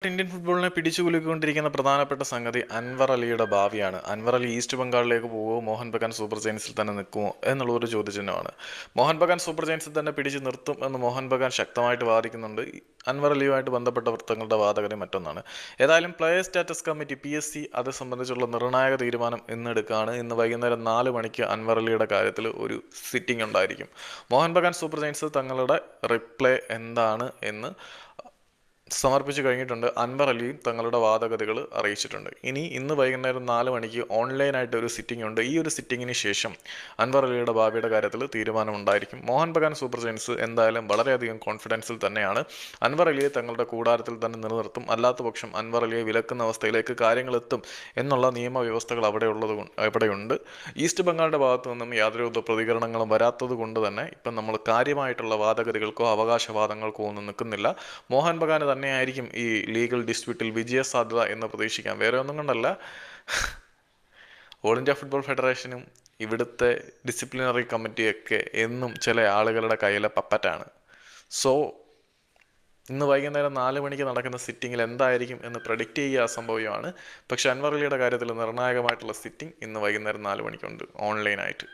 Indian ഫുട്ബോളിനെ പിടിച്ചുകുലുക്കിക്കൊണ്ടിരിക്കുന്ന പ്രധാനപ്പെട്ട സംഗതി അൻവർ അലിയുടെ ഭാവിയാണ്. അൻവർ അലി ഈസ്റ്റ് ബംഗാളിലേക്ക് പോകുമോ, മോഹൻ ബഗാൻ സൂപ്പർ ജയൻസിൽ തന്നെ നിൽക്കുമോ എന്നുള്ളൊരു ചോദ്യചിഹ്നമാണ്. മോഹൻ ബഗാൻ സൂപ്പർ ജയൻസിൽ തന്നെ പിടിച്ചു നിർത്തും എന്ന് മോഹൻ ബഗാൻ ശക്തമായിട്ട് വാദിക്കുന്നുണ്ട്. അൻവർ അലിയുമായിട്ട് ബന്ധപ്പെട്ട വൃത്തങ്ങളുടെ വാദഗതി മറ്റൊന്നാണ്. ഏതായാലും പ്ലെയേഴ്സ് സ്റ്റാറ്റസ് കമ്മിറ്റി PSC അത് സംബന്ധിച്ചുള്ള നിർണായക തീരുമാനം ഇന്നെടുക്കുകയാണ്. ഇന്ന് വൈകുന്നേരം 4 മണിക്ക് അൻവർ അലിയുടെ കാര്യത്തിൽ ഒരു സിറ്റിംഗ് ഉണ്ടായിരിക്കും. മോഹൻ ബഗാൻ സൂപ്പർ ജയൻസ് തങ്ങളുടെ റിപ്ലൈ എന്താണ് എന്ന് സമർപ്പിച്ചു കഴിഞ്ഞിട്ടുണ്ട്. അൻവർ അലിയും തങ്ങളുടെ വാദഗതികൾ അറിയിച്ചിട്ടുണ്ട്. ഇന്ന് വൈകുന്നേരം 4 മണിക്ക് ഓൺലൈനായിട്ട് ഒരു സിറ്റിംഗ് ഉണ്ട്. ഈ ഒരു സിറ്റിങ്ങിന് ശേഷം അൻവർ അലിയുടെ ഭാവിയുടെ കാര്യത്തിൽ തീരുമാനമുണ്ടായിരിക്കും. മോഹൻ ബഗാൻ സൂപ്പർ ജയൻസ് എന്തായാലും വളരെയധികം കോൺഫിഡൻസിൽ തന്നെയാണ്. അൻവർ അലിയെ തങ്ങളുടെ കൂടാരത്തിൽ തന്നെ നിലനിർത്തും. അല്ലാത്ത പക്ഷം അൻവർ അലിയെ വിലക്കുന്ന അവസ്ഥയിലേക്ക് കാര്യങ്ങൾ എത്തും എന്നുള്ള നിയമവ്യവസ്ഥകൾ അവിടെയുണ്ട്. ഈസ്റ്റ് ബംഗാളിൻ്റെ ഭാഗത്തു നിന്നും യാതൊരു പ്രതികരണങ്ങളും വരാത്തത് കൊണ്ട് തന്നെ ഇപ്പം നമ്മൾ കാര്യമായിട്ടുള്ള വാദഗതികൾക്കോ അവകാശവാദങ്ങൾക്കോ ഒന്നും നിൽക്കുന്നില്ല. മോഹൻ ബഗാൻ തന്നെയായിരിക്കും ഈ ലീഗൽ ഡിസ്പ്യൂട്ടിൽ വിജയസാധ്യത എന്ന് പ്രതീക്ഷിക്കാം. വേറെ ഒന്നും കൊണ്ടല്ല, ഓൾ ഇന്ത്യ ഫുട്ബോൾ ഫെഡറേഷനും ഇവിടുത്തെ ഡിസിപ്ലിനറി കമ്മിറ്റിയൊക്കെ എന്നും ചില ആളുകളുടെ കയ്യിലെ പപ്പറ്റാണ്. സോ ഇന്ന് വൈകുന്നേരം 4 മണിക്ക് നടക്കുന്ന സിറ്റിങ്ങിൽ എന്തായിരിക്കും എന്ന് പ്രഡിക്റ്റ് ചെയ്യുക അസംഭവ്യമാണ്. പക്ഷേ അൻവർ അലിയുടെ കാര്യത്തിൽ നിർണായകമായിട്ടുള്ള സിറ്റിംഗ് ഇന്ന് വൈകുന്നേരം 4 മണിക്കുണ്ട് ഓൺലൈനായിട്ട്.